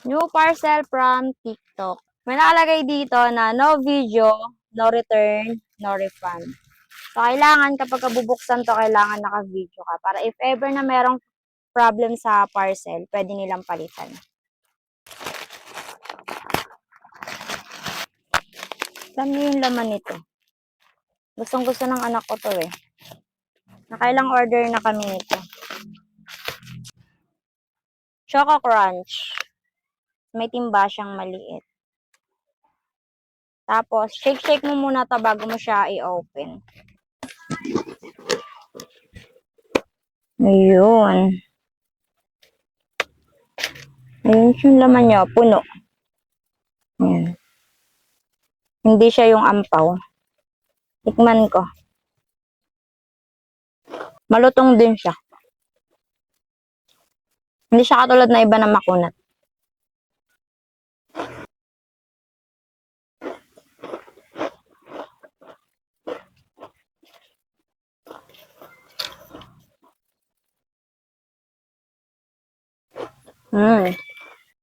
New parcel from TikTok. May nakalagay dito na no video, no return, no refund. So, kailangan kapag bubuksan to, kailangan naka-video ka. Para if ever na merong problem sa parcel, pwede nilang palitan. Saan yung laman nito? Gustong gusto ng anak ko to eh. Nakailang order na kami nito. Choco Crunch. May timba siyang maliit. Tapos, shake mo muna to bago mo siya i-open. Ayun. Ayun yung laman niya. Puno. Ayan. Hindi siya yung ampaw. Tikman ko. Malutong din siya. Hindi siya katulad na iba na makunat.